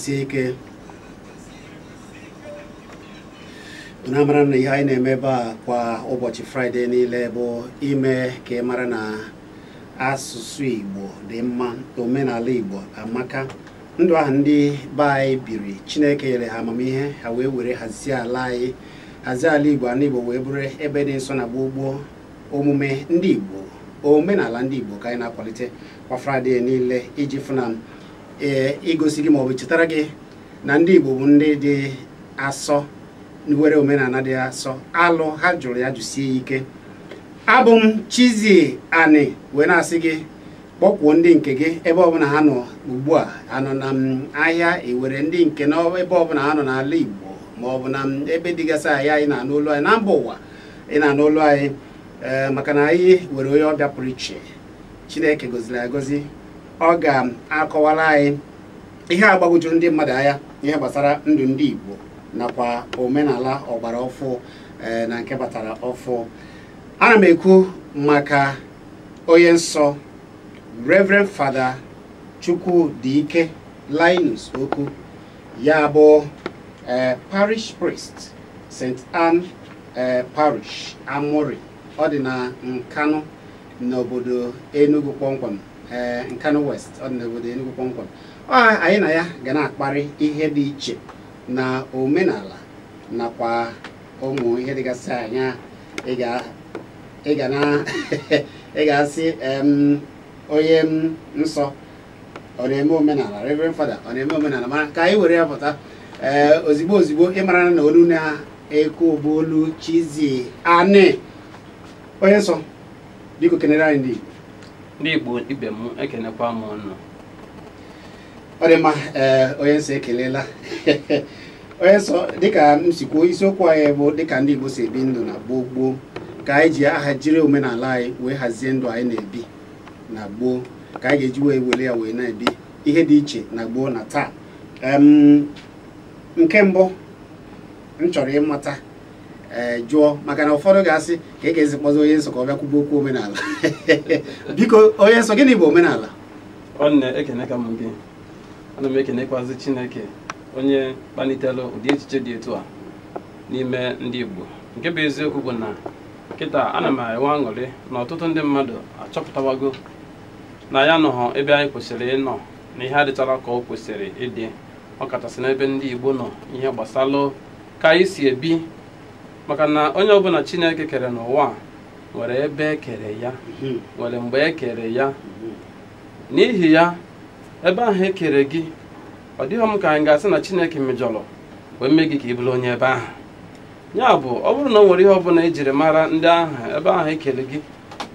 Ike unamara na ihe anyị na-eme kwa ụbọchị Friday niile bụ ime ka ị mara na asụsụ Igbo dị mma, omenala Igbo amaka. Ndụ ahụ ndị be anyị biri, Chineke nyere ha amamihe, ha wee were hazie ala anyị, hazie ala Igbo ana Igbo wee bụrụ ebe dị nsọ na gbogbo omume ndị Igbo, omenala ndị Igbo ka anyị na-akwalite kwa Friday niile iji fụ na igosi gị ma ọ bụ chetara gị na ndị Igbo bụ ndị dị asọ, nwere omenala dị asọ, alụ ha jụrụ ya jụsie ike. Abụ m Chizzy Ani wee na-asị gị kpọkwuo ndị nke gị ebe ọbụla ha nọ ugbu a, anọ na ahịa ewere ndị nke na ebe ọbụla ha nọ n'ala Igbo ma ọ bụ na ebe dịgasị ahịa anyị na-anụ olu anyị na mba ụwa ị na-anụ olu anyị, maka na anyị were onye ọbịa pụrụ iche. Chineke goziri agozi, ọ ga-akọwara anyị ihe agbagwoju ndị mmadụ anya ihe gbasara ndụ ndị Igbo nakwa omenala ọgbara ọfụ na nke batara ọfụ. Ana m ekwu maka onye nsọ Reverend Father Chukwudike Linus Oku, ya bụ parish priest St. Anne Parish Amori, ọ dị na Nkanu n'obodo Enugu kpọmkwem, Nkanu West, ọ dị n'obodo Enugu kpọmkwem. Anyị na ya ga na-akparị ihe dị iche na omenala nakwa ụmụ ihe dịgasị anya. ị ga-asị onye nsọ ọ na-eme omenala, Reverend Father ọ na-eme omenala, mana ka anyị were ya pụta ozigbo ịmara na olu na-ekwu bụ olu Chizzy Ani. Onye nsọ, biko kenere anyị ndị Igbo ibe m, ekenekwa m ọnụ. Ọ dị mma, onye nsọ ekelela. Onye nsọ, dịka m si kwuo, isiokwu anyị bụ dịka ndị Igbo si ebi ndụ na gboo gboo, ka anyị ji ahajiri omenala anyị wee hazie ndụ anyị na-ebi na gboo, ka anyị ga-eji wee were ya wee na-ebi ihe dị iche na gboo na taa. Nke mbụ m chọrọ ịmata jụọ, maka na ụfọdụ ga-asị ka ị ga-ezikpọzi onye nsọ ka ọ bịa kwuba okwu omenala. Biko onye nsọ, gịnị bụ omenala? Ọ na-ekene ka m gị, ana m ekenekwazi Chineke onye kpalitere ụdị echiche dị etu a n'ime ndị Igbo. Nke bụ eziokwu bụ na kịta ana m enwe aṅụrị na ọtụtụ ndị mmadụ achọpụtawago na ya nọghọ ebe anyị kwesịrị ịnọ, na ihe adịchara ka ọ kwesịrị ịdị, ọkachasị n'ebe ndị Igbo nọ ihe gbasalụ ka anyị si ebi. Maka na onye ọbụla Chineke kere n'ụwa nwere ebe ekere ya, nwere mgbe ekere ya. N'ihi ya, ebe ahụ ekere gị, ọ dịghị m ka anyị ga-asị na Chineke mejọrọ wee mee gị ka ị bụrụ onye ebe ahụ. Ya bụ, ọ bụrụ na o nwere ihe ọbụla ejiri mara ndị ahụ ebe ahụ ekele gị,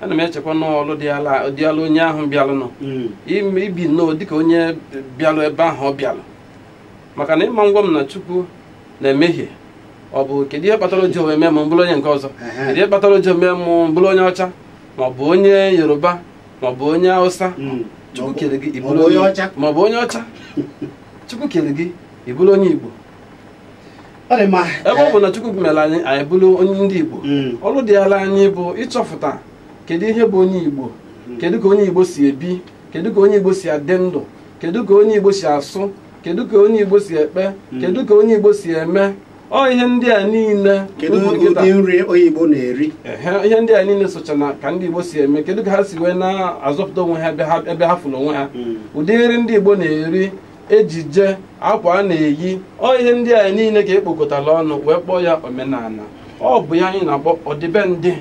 ana m echekwa n'ọlụ dị ala onye ahụ bịalụnụ ibi nnọọ dịka onye bịalụ ebe ahụ ọ bịalụ. Maka na ịma ngwa m na Chukwu na-emehie, ọ bụ kedu ihe kpatara o ji ome m bụrụ onye nke ọzọ, kedu ihe kpatara o ji ome m bụrụ onye ọcha ma ọ bụ onye Yoruba ma ọ bụ onye Hausa. Chukwu kere gị ibụrụ onye ọcha ma ọ bụ onye ọcha. Chukwu kere gị ibụrụ onye Igbo. Ebe ọ bụ na Chukwu mere anyị bụrụ onye ndị Igbo, ọrụ dị ala anyị bụ ịchọpụta kedu ihe bụ onye Igbo, kedu ka onye Igbo si ebi, kedu ka onye Igbo si adị ndụ, kedu ka onye Igbo si asụ, kedu ka onye Igbo si ekpe, kedu ka onye Igbo si eme. Ọ ihe ndị a niile, kedu ụdị nri onye Igbo na-eri, ihe ndị a niile socha na ka ndị Igbo si eme, kedu ka ha si wee na-azọpụta onwe ha ebe ha fụrụ onwe ha, ụdị nri ndị Igbo na-eri, ejije, akwa a na-eyi. Ọ ihe ndị a niile ka ekpokọtara ọnụ wee kpọọ ya omenala. Ọ bụ ya anyị na-akpọ ọdịbendị,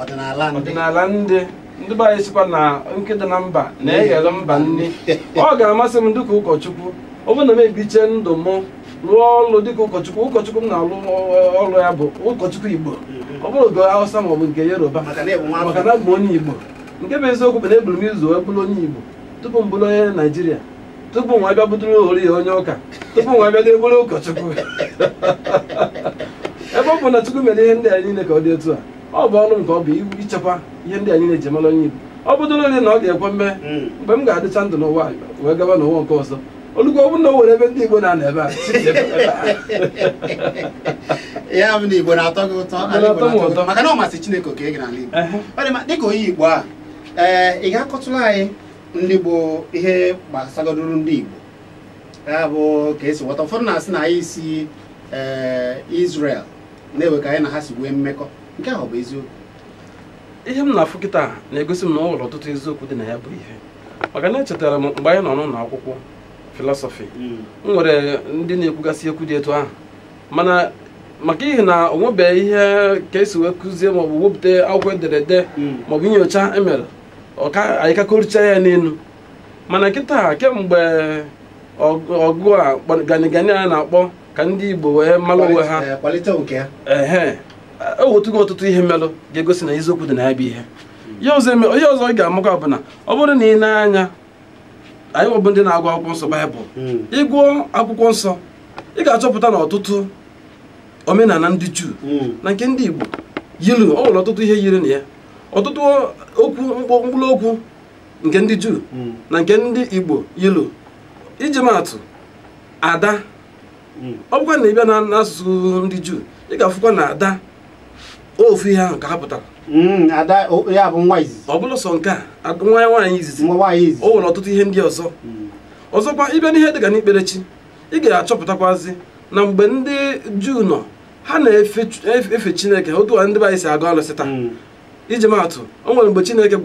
ọdịnala ndị be anyị sikwa na nkịta na mba na-eghere mba nri. Ọ ga-amasị m dịka ụkọchukwu, ọ bụrụ na m ebiche ndụ m rụọ ọrụ dịka ụkọchukwu m na-alụ ọrụ ya bụ ụkọchukwu Igbo, ọ bụrụ oge Hausa ma ọ bụ nke Yoruba, maka na abụ m onye Igbo. Nke bụ eziokwu bụ na eburu m izu wee bụrụ onye Igbo tupu m bụrụ onye Naijiria, tupu nwa bịa bụtụrụ ori onye ụka, tupu nwa bịa dị bụrụ ụkọchukwu. Ebe ọ bụ na Chukwu mere ihe ndị a niile ka ọ dị etu a, ọ bụ ọrụ nke ọ bụ ichekwa ihe ndị a niile ji mara onye Igbo. Ọ bụdụrụ ole na ọ ga-ekwe mme mgbe m ga-adịcha ndụ n'ụwa wee gaba n'ụwa nke ọzọ, olugbo ọ bụ na o were ebe ndị Igbo na-anọ ebe a ya bụ na Igbo na-atọ gị ụtọ maka na ọ masị Chineke ka ị gara n'ala Igbo dịka onye Igbo a ị ga-akọtụrụ anyị ndị bụ ihe gbasagodoro ndị Igbo ya bụ ka esi ghọta ụfọdụ na-asị na anyị si Israel na-ewe ka anyị na ha si wee mmekọ nke ahụ bụ eziokwu ihe m na-afụ kịta na-egosi m na ọ nwere ọtụtụ eziokwu dị na ya bụ ihe maka na echetara m mgbe anyị nọ n'ụlọ akwụkwọ filọsọfị m nwere ndị na-ekwugasị ekwu dị etu ahụ mana maka ihe na o nwebeghị ihe ka esi wee kụzie maọbụ wepụta akwụkwọ ederede maọbụ nyocha emere anyị kakọricha ya n'elu mana kịta kemgbe ọgụ a ganigani a na-akpọ ka ndị Igbo wee mara onwe ha ewetugo ọtụtụ ihe merụ ga-egosi na eziokwu dị na ya bụ ihe ihe ọzọ ị ga-amakwa bụ na ọ bụrụ na ị na-anya anyị nwebụ ndị na-agụ akwụkwọ nsọ Baịbụl ịgụọ akwụkwọ nsọ ị ga-achọpụta na ọtụtụ omenala ndị Juu na nke ndị Igbo yiri ọ nwere ọtụtụ ihe yiri na ya ọtụtụ mkpụrụ okwu nke ndị Juu na nke ndị Igbo yiri iji maatụ ada ọ bụkwa na ịbịa n'asụsụ ndị Juu ị ga-afụkwa na ada ofu ihe ahụ ka ha pụtara ada ya bụ nwa izizi ọ bụla sọ nke a nwa ya nwaanyị izizi o nwere ọtụtụ ihe ndị ọzọ ọzọkwa ịbịa n'ihe dịka n'ikperechi ị ga-achọpụtakwazi na mgbe ndị Juu nọ ha na-efe Chineke otu a ndị be anyị si agụ alụsị taa iji maatụ o nwere mgbe Chineke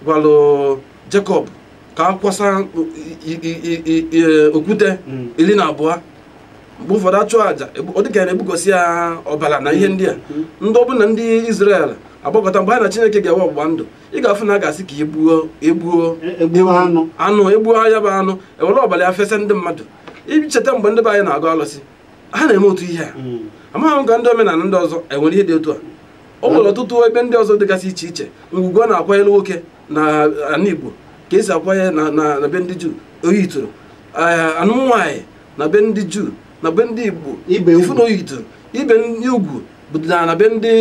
gwalụ Jekọb ka a kwasa okwute 12 mgbe ụfọdụ achụ àjà ọ dịka na-egbugosi ya ọbara na ihe ndị a ndị ọbụla ndị Izrel agbakọta mgbe ha na Chineke ga-ewe ọgbụgba ndụ ị ga-afụ na a ga-asị ka egbuo ya bụ anụ ewere ọbara ya fesa ndị mmadụ iji cheta mgbe ndị be anyị na-agụ alụsị ha na-eme otu ihe a amaghị m ka ndị omenala ndị ọzọ enwere ihe dị otu a o nwere ọtụtụ ebe ndị ọzọ dịgasị iche iche ngwugwu a na-akwanyere nwoke na ala Igbo ka esi akwanye na be ndị Juu oyi itoro anụm nwaanyị na be ndị Juu na be ndị Igbo ifu na oyi itoro ibe ndị ugwu bụ na be ndị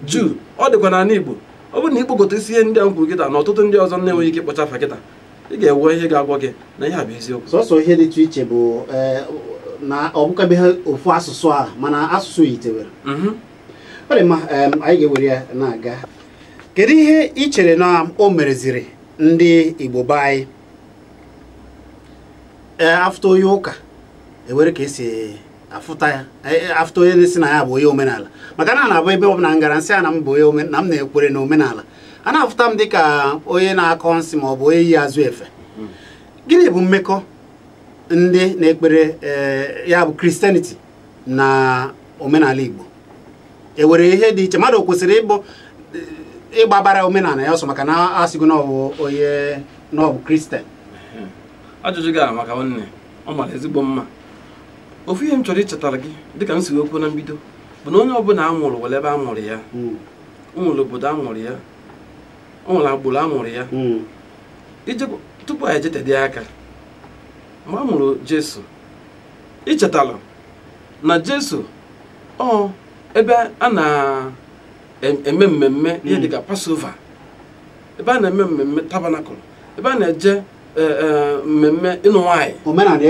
Juu ọ dịkwa n'ala Igbo ọ bụrụ na ikpokọta isi ihe ndị a kwuru kịta na ọtụtụ ndị ọzọ na-enweghị ike ịkpọcha afa kịta ị ga-ewe ihe ga-agwa gị na ihe a bụ eziokwu sọsọ ihe dị iche iche bụ na ọ bụkabeghị ofu asụsụ a mana asụsụ yitewere ọ dị mma anyị ga-ewere ya na-aga kedu ihe ị chere na o mereziri ndị Igbo be anyị afụta onye ụka ewere ka esi afụta ya afụta onye na-esi na ya bụ onye omenala maka na a na-abụ ebe ọ bụla ngara nsị a na m bụ onye na m na-ekwere na omenala a na-afụta m dịka onye na-akọ nsị ma ọ bụ onye yi azụ efe gịnị bụ mmekọ ndị na-ekpere ya bụ Christianity na omenala Igbo ewere ihe dị iche mmadụ kwesịrị ịgbabara omenala ya ọsọ maka na asịgo na ọ bụ onye na ọ bụ Kristian ajụjụ gị maka nwanne ọ mara ezigbo mma ofu ihe m chọrọ ichetara gị dịka m si wee kwuo na mbido bụ na onye ọbụla a mụrụ were ebe a mụrụ ya o nwere obodo a mụrụ ya o nwere agbụrụ a mụrụ ya tupu anyị ejetede aka mgbe a mụrụ Jesu ichetala na Jesu ebe a na-eme mmemme ihe dịka Passover ebe a na-eme mmemme tabanakụl ebe a na-eje mmemme ịnụ nwaanyị omenala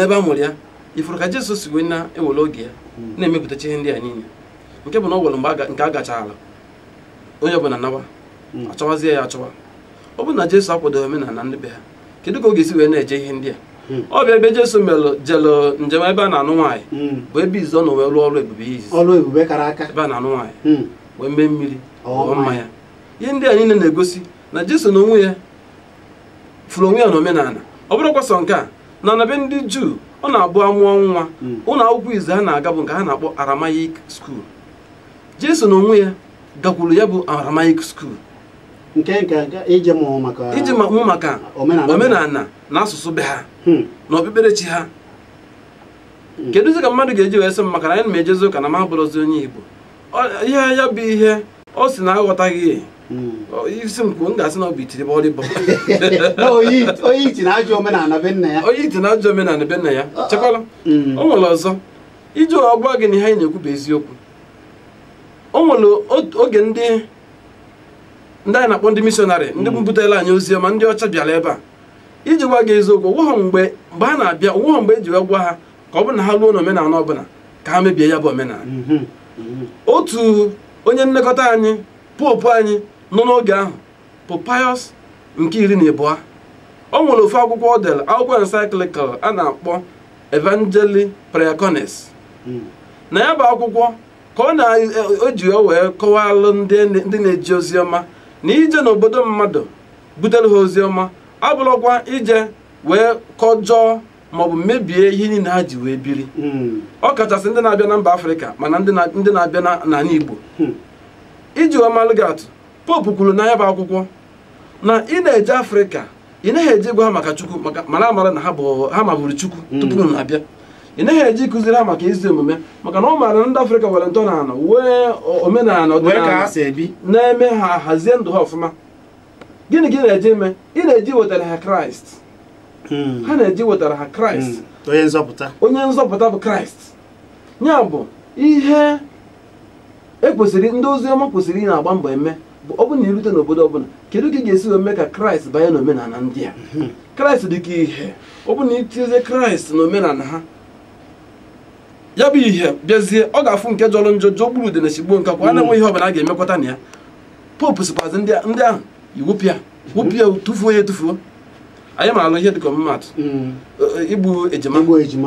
ebe a mụrụ ya ifuru ka Jesu si wee na-ewere oge ya na-emepụtacha ihe ndị a niile nke bụ na ọ nwere mgbe nke a gachara onye ọbụla nawa achọwazie ya achọwa ọ bụ na Jesu akwadoghị omenala ndị be ha kedu ka ọ ga-esi wee na-eje ihe ndị a ọ bụ ebe Jesu jelu njem ebe a na-anụ nwaanyị bụ ebe izu ọ na wee rụọ ọrụ ebube izizi ebe a na-anụ nwaanyị wee mee mmiri mmanya ihe ndị a niile na-egosi na Jesu na onwe ya fụrụ onwe ya na omenala ọ bụrụkwa sọ nke a na be ndị Juu ọ na-abụ amụọ nwa ụlọ akwụkwọ izu ha na-aga bụ nke ha na-akpọ Aramaic school Jesu na onwe ya gakwuru ya bụ Aramaic school iji mụ maka omenala na asụsụ be ha na okpukperechi ha kedụzi ka mmadụ ga-eji wee sị m maka na anyị na-ejezi ụka na m abụrụzi onye Igbo ihe ya bụ ihe ọ si na aghọtaghị isi m kwuo m ga-asị na ọ bụ itiri bọrịbọ onye iti na ajọ omenala be nna ya chekwala o nwere ọzọ iji ọgwa gị na ihe anyị na-ekwu bụ eziokwu o nwere oge ndị anyị na-akpọ ndị mishọnarị ndị bupụtara anyị ozi ọma ndị ọcha bịara ebe a iji gwa gị eziokwu ụgwọ mgbe a na-abịa ụgwọ mgbe eji gwa ha ka ọ bụ na ha ruo n'omenala ọbụla ka ha mebie ya bụ omenala. Otu onye nlekọta anyị popu anyị nọ n'oge ahụ Pope Pius nke 12 o nwere ofu akwụkwọ ọ dere akwụkwọ encyclical a na-akpọ Evangelii Praecones. Na ya bụ akwụkwọ ka ọ na-eji wee kọwalụ ndị na-eji ozi ọma na ije n'obodo mmadụ butere ha ozi ọma abụrụkwa ije wee kọjọọ maọbụ mebie ihe niile ha ji wee biri. Ọ kachasị ndị na-abịa na mba Afrịka mana ndị na-abịa n'ala Igbo. Iji ọmalụ gị atụ, Popu kwuru na ya bụ akwụkwọ na ị na-eje Afrịka ị naghị eji gwa ha maka Chukwu mana amara na ha maburu Chukwu tupu na-abịa. Ị naghị eji kụziri ha maka ezi omume maka na ọ maara na ndị Afrịka were ntọala wee omenala ọdịnala na-eme ha hazie ndụ ha ọfụma. Gịnị ka ị na-eji eme? Ị na-eji wetara ha Kraịst. Ha na-eji wetara ha Kraịst, onye nzọpụta bụ Kraịst. Ya bụ ihe ekwesịrị ndị ozi ọma kwesịrị ị na-agba mbọ eme bụ ọ bụrụ na irute n'obodo ọbụla kedu ka ị ga-esi wee mee ka Kraịst banye n'omenala ndị a. Kraịst dị ka ihe ọ bụ na itinye Kraịst n'omenala ha ya bụ ihe bịazie ọ ga-afụ nke jọrọ njọ jọgburu ude na chigbo nka kwa na-enwe ihe ọbụla a ga-emekwata na ya. Popu sikwazi ndị ahụ iwupịa tụfuo ya etufuo. Anyị ma alụ ihe dịka ọmụmatụ igbu ejima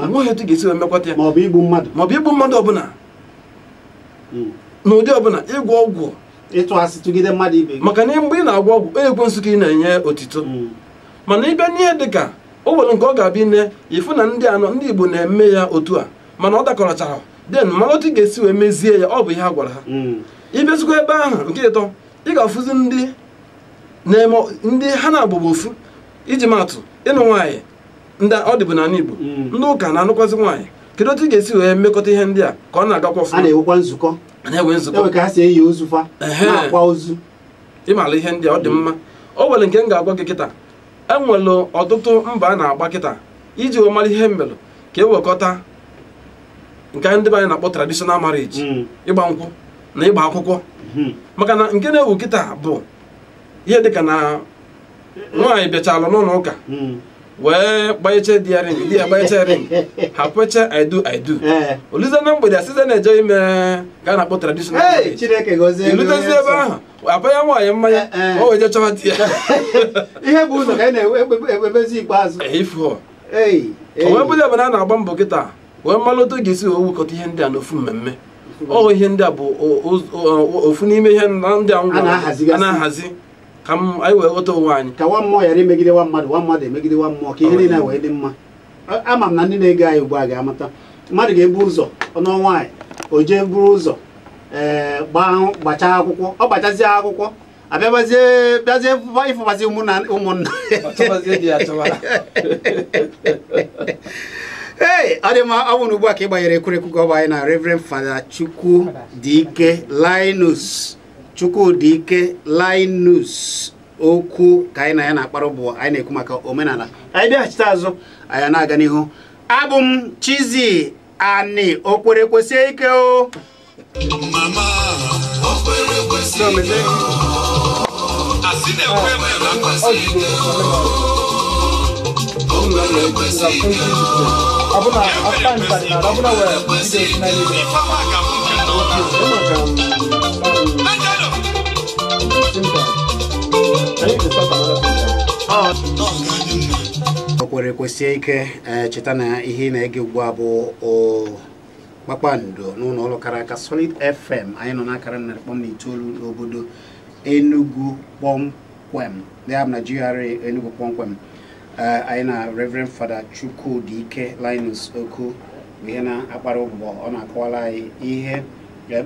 nweghị etu ga-esi wee mekwata ya maọbụ igbu mmadụ ọbụla n'ụdị ọbụla ịgwọ ọgwụ ịtụ asị tụgide mmadụ ibe maka na mgbe ị na-agwọ ọgwụ onye ekwensu ka ị na-enye otito. Mana ịbịa n'ihe dịka o nwere nke ọ ga-abịa ine ịfụ na ndị Igbo na-eme ya otu a mana ọ dakọrọchara den ma otu ga-esi wee mezie ya ọ bụ ihe a gwara ha. Ịbịazikwa ebe ahụ nke ịtọ ị ga-afụzi ndị ha na-agbụgba ofu. Iji matụ ịnụ nwaanyị ndị ọ dịbụ n'ala Igbo ndị ụka na-anụkwazị nwaanyị kedu otu ị ga-esi wee mmekọta ihe ndị a ka ọ na-agakwa ọfụma. A na-enwekwa nzukọ ka ha si eyi ozu fa na-akwa ozu. Ịmala ihe ndị a ọ dị mma. O nwere nke m ga-agwa gị kịta enwere ọtụtụ mba a na-agba kịta iji wee mara ihe mmelụ ka e wekọta nke ndị be anyị na-akpọ traditional marriage ịgba nkwụ na ịgba akwụkwọ. Maka na nke na-ewu kịta bụ ihe dịka na nwaanyị bịachala n'ụlọ ụka wee gbanyeche di ya ring di ya gbanyeche ring ha kweche I do olize na mgbede asịze na-eje ime ga na-akpọ traditional marriage ilutezi ebe ahụ apanya nwaanyị mmanya o wee je chọwa di ya ihe bụ ụzọ ka anyị na-ewebezi ikpeazụ ifo o wee bụrụ ebe na a na-agba mbọ kịta wee mmalụ otu ga-esi wee wekọta ihe ndị a n'ofu mmemme. Ọ ihe ndị a bụ ofu n'ime ihe ndị a na-ahazi ka anyị wee ghọta onwe anyị ka nwa mmụọ ghara imegide nwa mmadụ emegide nwa mmụọ ka ihe niile wee dị mma. Ama m na ndị na-ege anyị ugbu a ga-amata mmadụ ga-ebu ụzọ ọnụ nwaanyị o jee buru ụzọ gbachaa akwụkwọ ọ gbachazie akwụkwọ bịazie ịfụbazi ụmụnna ee ọ dị mma. Ọ bụ na ugbu a ka ị gbanyere ekwurekwu ka ọ bụ anyị na Reverend Father Chukwudike Linus okwu ka anyị na ya na-akpara bụ anyị na-ekwu maka omenala. Anyị bịaghachite azụ anyị na-aga n'ihu. Abụ m Chizzy Ani Okwerekwesi ike o Okwerekwesi ike. Cheta na ihe na-ege ugbu a bụ Kpakpando n'ụlọ ọrụ kara aka Solid FM. Anyị nọ n'akara 9.9 n'obodo Enugu kpọmkwem ya bụ na GRA Enugu kpọmkwem. Anyị na Reverend Father Chukwudike Linus Okwu bụ ihe na-akpara ụbụbọ. Ọ na-akọwara anyị ihe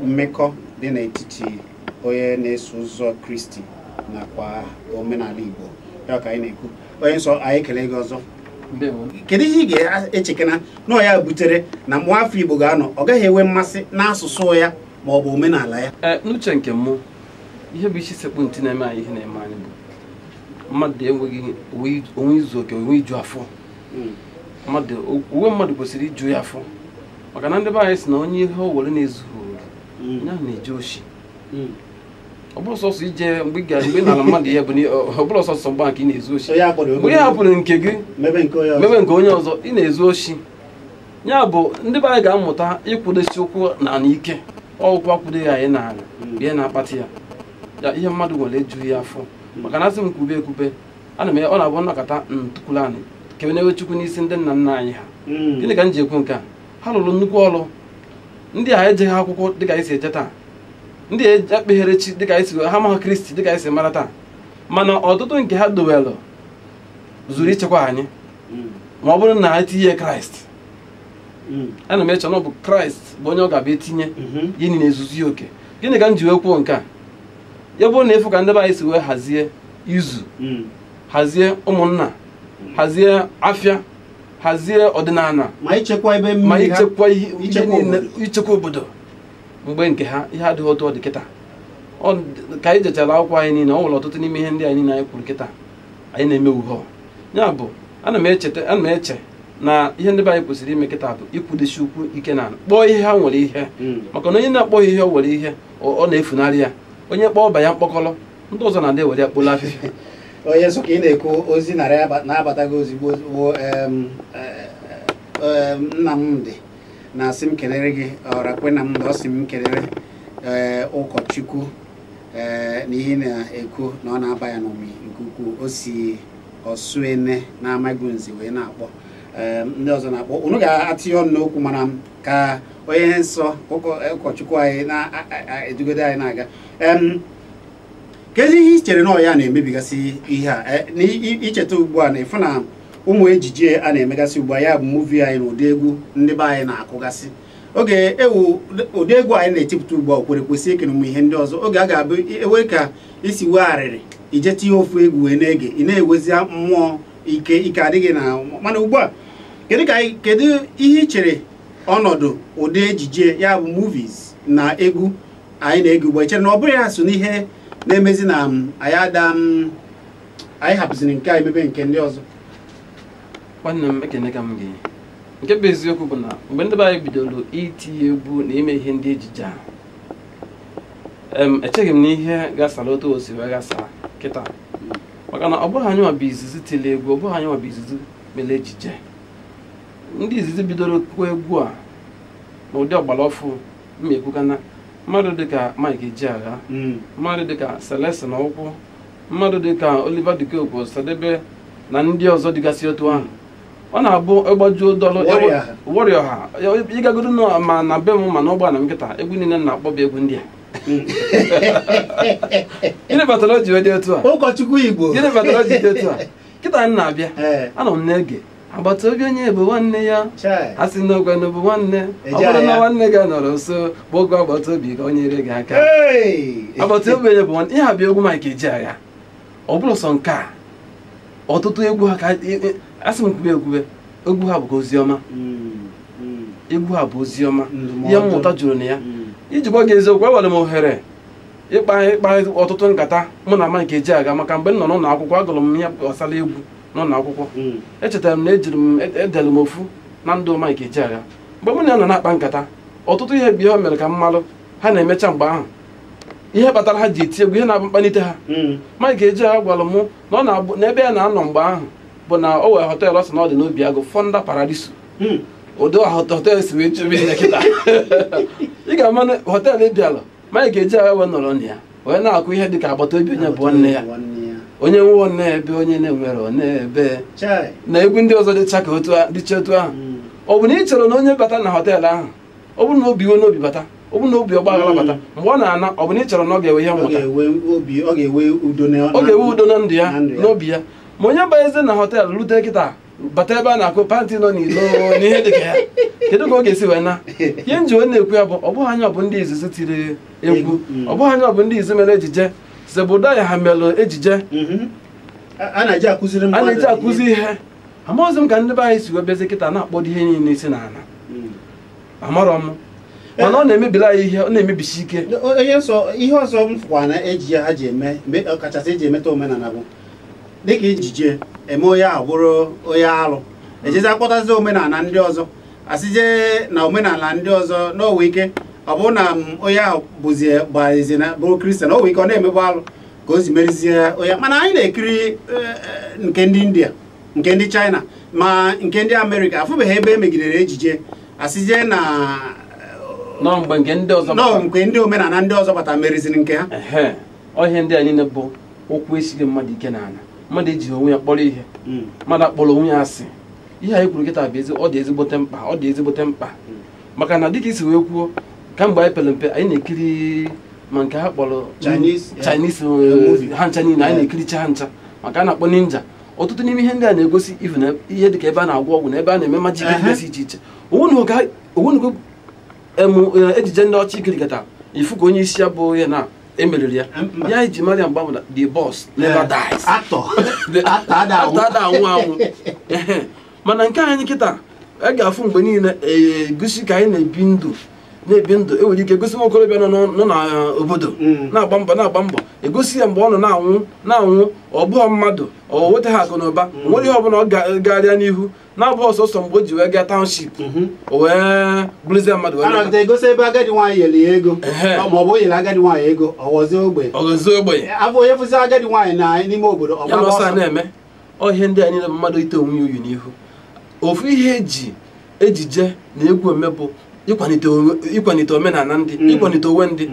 mmekọ dị n'etiti onye na-eso ụzọ Kristi nakwa omenala Igbo ya ka anyị na-ekwu. Onye nsọ anyị kelee gị ọzọ. Kedu ihe ị ga-echekena na ya butere na mgbe afọ Igbo ga-anọ ọ gaghị enwe mmasị n'asụsụ ya ma ọ bụ omenala ya? N'uche nke mụ ihe bụ isi sekpu ntị na-eme anyị ihe na-eme anyị bụ mmadụ enweghị onwe izu oke onwe iju afọ. Uwe mmadụ kwesịrị iju ya afọ maka na ndị be anyị si na onye ihe o were na-ezughị onye ahụ na-eje oshi. ọ bụrụ sọsọ ije mgbe n'ala mmadụ ihe bụ ọ bụrụ sọsọ mgba nke ị na-ezu oshi mgbe ị hapụrụ nke gị mebe nke onye ọzọ ị na-ezu oshi ya bụ ndị be anyị ga-amụta ịkwụdosi ụkwụ n'ala ike ọgwụkwụ akwụdoghị anyị n'ala ihe na-akpata ya ihe mmadụ nwere ejughị ya afọ maka na asị m kwube ekwube ọ na-abụ nnọkọta ntụkwụrụ anyị kebe na-ewe Chukwu n'isi ndị nna nna anyị ha gịnị ka m ji ekwu nke a ha lụrụ nnukwu ọrụ ndị a ejeghị akwụkwọ dịka anyị si eje taa ndị ekpeghere chi dịka anyị si ha amaghị Kristi dịka anyị si mara taa mana ọtụtụ nke ha dowelụ zuru ichekwa anyị ma ọ bụrụ na ha etinye Kraịst ana m eche na ọ bụ Kraịst bụ onye ọ ga-abịa etinye ihe niile ezuzu ya oke gịnị ka m ji wee kwuo nke a ya bụrụ na ịfụ ka ndị be anyị si wee hazie izu hazie ụmụnna hazie afịa hazie ọdịnala ma ichekwa ichekwa obodo mgbe nke ha ihe adịghị otu ọ dị kịta ka anyị jechara akwụkwọ anyị niile ọ nwere ọtụtụ n'ime ihe ndị anyị niile anyị kwuru kịta anyị na-eme uhe ya bụ ana m eche na ihe ndị be anyị kwesịrị ime kịta bụ ikwudosi ukwu ike na kpọọ ihe ha nwere ihe maka na onye na-akpọghị ihe o were ihe ọ na-efunarị ya onye kpọọ ọba ya mkpọkọrọ ndị ọzọ na-adị ewere ya kpolo afịfịa onye so ka ị na-ekwu ozi na-abataghị ozigbo Nnamdị na-asị m kelere gị ọrakwe Nnamdị ọ sị m kelere ụkọchukwu na ihe na-ekwu na ọ na-aba ya n'omi nke ukwuu o si Osuene na-amaghị nzi wee na-akpọ ndị ọzọ na-akpọ unu ga-atịnye ọnụ n'okwu mana ka onye nsọ ụkọchukwu anyị na-edugodo anyị na-aga kedu ihe i chere na ọ ya na-emebigasị ihe a icheta ugbu a na ịfụ na ụmụ ejije a na-emegasị ugbu a ya bụ muvi anyị na ụdị egwu ndị be anyị na-akụgasị oge ewu ụdị egwu anyị na-etipụta ugbu a kwere kwesị ekene ụmụ ihe ndị ọzọ oge a ga-abụ ewe ka isi wegharịrị ijeta ihe ofu egwu wee na-ege ị na-ewezi mmụọ ike adịghị na mana ugbu a kedu ihe i chere ọnọdụ ụdị ejije ya bụ movies na egwu anyị na-ege ugbu a chere na ọ bụrụ ya so n'ihe na-emezi na anyị hapụziri nke a emebe nke ndị ọzọ nwanne m ekene ka m gị nke bụ eziokwu bụ na mgbe ndị be anyị bidoro itinye egwu na ime ihe ndị ejije a echeghị m na ihe gasara otu o si wee gasara kịta maka na ọ bụghị anyị nwa bụ izizi tili egwu ọ bụghị anyị nwa bụ izizi mere ejije ndị izizi bidoro kwuo egwu a na ụdị ọgbara ọfụ ma ekwukana mmadụ dịka Mike Ejeagha mmadụ dịka Celestin Ụkwụ mmadụ dịka Oliver Dikokwe Sadebe na ndị ọzọ dịgasị otu ahụ ọ na-abụ ịgbajuo dọlụ Warrior ha ịgagodo ma na be m ma na ụgbọala m nkịta egwu niile na-akpọba egwu ndị a gịnị batara o ji dị otu a ụkọchukwu Igbo gịnị batara o ji dị otu a kịta m na-abịa anọ m na-ege agbata obi onye bụ nwanne ya a sị na ogwe bụ nwanne ọ bụrụ na nwanne gị nọrọ nso bụ oge agbata obi ka o nyere gị aka agbata obi onye bụ nwanne ihe a bụ egwu Mike Ejeagha ọ bụrụ sọ nke a ọtụtụ egwu ha ka asị m kwube egwu ha bụ oziọma egwu ha bụ oziọma ihe mmụta juru na ya iji gwa gị eziokwu ewere m ohere ịkpa ọtụtụ nkata mụ na Mike Ejeagha maka mgbe m nọ n'ụlọ akwụkwọ agụrụ m ihe gbasara egwu n'ụlọ akwụkwọ echetara m na edere m ofu na ndụ Mike Ejeagha mgbe mụ na ya nọ na-akpa nkata ọtụtụ ihe bụ ihe o mere ka m malụ ha na-emecha mgbe ahụ ihe kpatara ha ji eti egwu ihe na-abụ mkpalite ha Mike Ejeagha gwara m na ọ na-abụ n'ebe ya na-anọ mgbe ahụ bụ na o were họteelụ ọsọ na ọ dị n'obi agụ Fonda Paradiso ụdị họteelụ si wee chebe ya kịta ị ga-ama na họteelụ ịbịalụ Mike Ejeagha wee nọrọ na ya wee na-akụ ihe dị ka agbata obi onye bụ nwanne ya onye nwe n'ebe onye na-enwere n'ebe na egwu ndị ọzọ dịcha otu ahụ ọ bụ na ị chere na onye bata na họteelụ ahụ ọ bụ na obi iwe n'obi bata ọ bụ na obi ọgbaghara bata mgbe ọ na-ana ọ bụ na ị chere na ọ ga-ewe ihe mmụta ọ ga-ewe udo na ndụ ya n'obi ya ma onye banyezie na họteelụ rute kịta bata ebe a na-akụ pantị nọ n'ilo n'ihe dịka ya kedu ka ọ ga-esi wee na ihe nji wee na-ekwu ya bụ ọ bụghị anya ọ bụ ndị izizi tiri egwu ọ bụghị anya ọ bụ ndị izizi mere ejije sebodo ya ha melụ ejije a na-eji akụzi ihe amaghịzi m ka ndị be anyị si wee bịazi kịta na-akpọdo ihe niile isi n'ala amarọ m mana ọ na-emebila anyị ihe ọ na-emebisi ike ihe ọzọ m fụkwa na ejije ha ji eme ọkachasị eji emeta omenala bụ dịka ejije eme onye ahụ bụrụ onye alụ ejezi akpọtazi omenala ndị ọzọ asịje na omenala ndị ọzọ n'ọwa ike ọ bụ na onye ahụ bụzi gbazi na bụrụ kristian o nwere ike ọ na-emegbu alụ ka o si merizie onye mana anyị na-ekiri nke ndị India nke ndị China ma nke ndị Amerịka afụbeghị ebe emegidere ejije asịzie na nọ mgbe nke ndị ọzọ nọ nke ndị omenala ndị ọzọ bata meriziri nke ha ọhịa ndị a niile bụ okwu esighị mmadụ ike n'ala mmadụ ejighị onwe ya kpọrọ ihe mmadụ akpọrọ onwe ya asị ihe anyị kwuru kịta bụ ọ dị ezigbote mkpa maka na dịka isi wee kwuo kamgbe anyị pere mpe anyị na-ekiri ma nke ha kpọrọ Chinese ha ncha niile anyị na-ekiricha ha ncha maka a na-akpọ ninja ọtụtụ n'ime ihe ndị a na-egosi ifu na ihe dịka ebe a na-agwọ ọgwụ na ebe a na-eme majik dịgasị iche iche onwenugo ejije ndị ọcha ikirikata ifu ka onye isi ya bụ ihe na emeriri ya ya iji mara mgba bụ the boss never dies ada anwụ mana nke anyị kịta a ga-afụ mgbe niile egosi ka anyị na-ebi ndụ enwere ike egosi nwa okorobịa nọ n'obodo na-agba mbọ egosi ya mgbe ọ nọ na-anwụ ọ bụghị mmadụ ọ weta ha akụ na ụba nwere ihe ọbụla ọ garịa n'ihu na-abụghị ọsọsọ mgbe o ji wee gaa township o wee bụrụzie mmadụ egosi ebe agadi nwaanyị yere ya ego ma ọ bụ nyere agadi nwaanyị ego ọghọzie ogbenye afọ onye fụzi agadi nwaanyị na n'ime obodo ya na ọsọ na-eme ihe ndị a niile bụ mmadụ ite onwe ya uyu n'ihu ofu ihe eji ejije na egwu ome bụ ịkwalite omenala ndị ịkwalite onwe ndị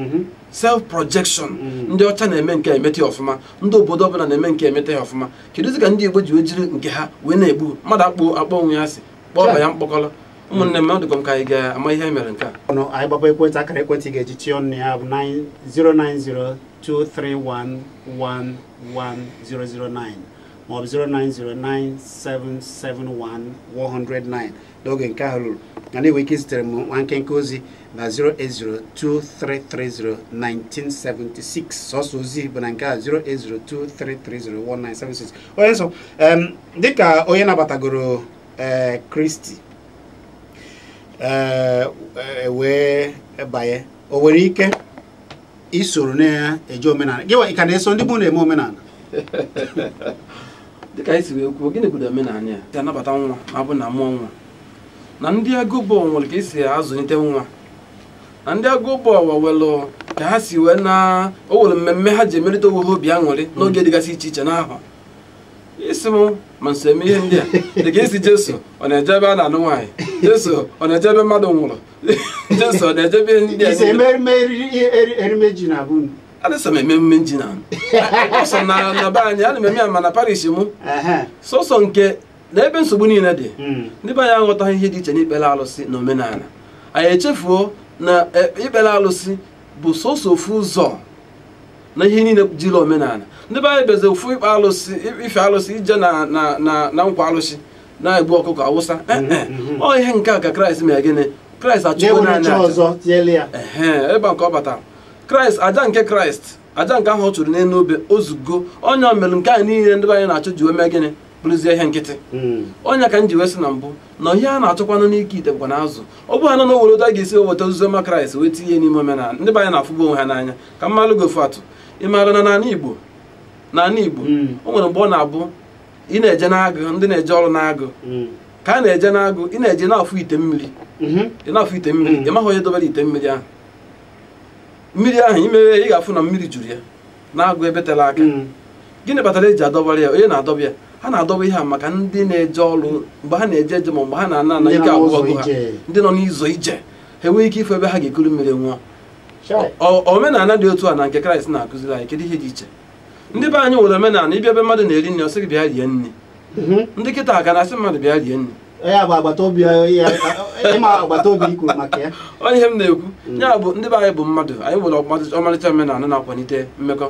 self projection ndị ọcha na-eme nke emete ya ọfụma ndị obodo ọbụla na-eme nke emete ya ọfụma kedụzi ka ndị Igbo ji wee jiri nke ha wee na-egbu mmadụ akpọ onwe ya asị kpọọ ya mkpọkọrọ ụmụnne m dịkọ m ka anyị ga-ama ihe mere nke a anyị gbakwa ekwentị akara ekwentị ga-eji chi ọnụ ya bụ 09023111009 maọbụ 09097711009 n'oge nke ahụ ruru na na-enwe ike zitere m nwa nkenke ozi na 08023301976 sọsọ ozi bụ na nke a 08023301976 onye nsọ dịka onye nabatagoro Kristi wee banye o nwere ike isoro na-eje omenala gị ka na-eso ndị bụ na-eme omenala dịka anyị si wee kwuo gịnị bụ omenala ya si anabata nwa ma bụ na mụọ nwa na ndị agụbọ nwere ka esi azụlite nwa na ndị agụbọ welụ ka ha si wee na o nwere mmemme ha ji emerịta onwe ha obi aṅụrị n'oge dịgasị iche iche n'ahụ isi m ma nso eme ihe ndị a dịka isi Jesu ọ na-eje ebe a na-anụ nwaanyị Jesu ọ na-eje ebe mmadụ nwụrụ Jesu ọ na-eje ebe ndị adịsọ m eme mme ji na ọsọ na be anyị ana m eme ya ma na parish mụ sọsọ nke na ebe nsogbu niile dị ndị be anyị aghọtaghị ihe dị iche n'ikpere alụsị na omenala anyị echefuo na ikpere alụsị bụ sọsọ ofu ụzọ na ihe niile jiri omenala ndị be anyị beze ofu ife alụsị ije na nkwa alụsị na-egbu ọkụkọ awụsa ọ ihe nke a ka Kraịst mere gịnị Kraịst achụgo naanị ebe nke ọ batara Kraịst aja nke ahụ ọ chụrụ n'elu obe ozugbo onye o mere nke a niile ndị be anyị na-achụ ji wee mee gịnị bụrụzie ihe nkịtị onye ka m ji wee sị na mbụ na ihe a na-achọkwanụ n'ike ite bụkwa na azụ ọ bụ ha nọ n'owere otu a ga-esi weta oziọma Kraịst wee tinye n'ime omenala ndị be anyị na-afụgbu onwe ha n'anya ka mmalụ gofu atụ ị maara na n'ala Igbo o nwere mgbe ọ na-abụ ị na-eje n'agụ ndị na-eje ọrụ n'agụ ka a na-eje n'agụ ị na-eje na-afụ ite mmiri ị maghị onye dobere ite mmiri ahụ imeghe ị ga-afụ na mmiri juru ya na-agụ ebe tere aka gịnị kpatara eji adọbara ya onye na-adọba ya ha na-adọba ihe a maka ndị na-eje ọrụ mgbe ha na-eje eje ma mgbe ha na-ana na ike agwụ ọgụ ha ndị nọ n'izo ije ha enweghị ike ịfụ ebe ha ga-ekuru mmiri nwụọ omenala dị otu a na nke Kraịst na-akụziri anyị kedu ihe dị iche ndị be anyị nwere omenala ịbịa ebe mmadụ na-eri nri ọ sị gị bịa rie nri ndị kịta aka na-asị mmadụ bịa rie nri ihe m na-ekwu ya bụ ndị be anyị bụ mmadụ anyị nwere ọmarịcha omenala na-akwalite mmekọ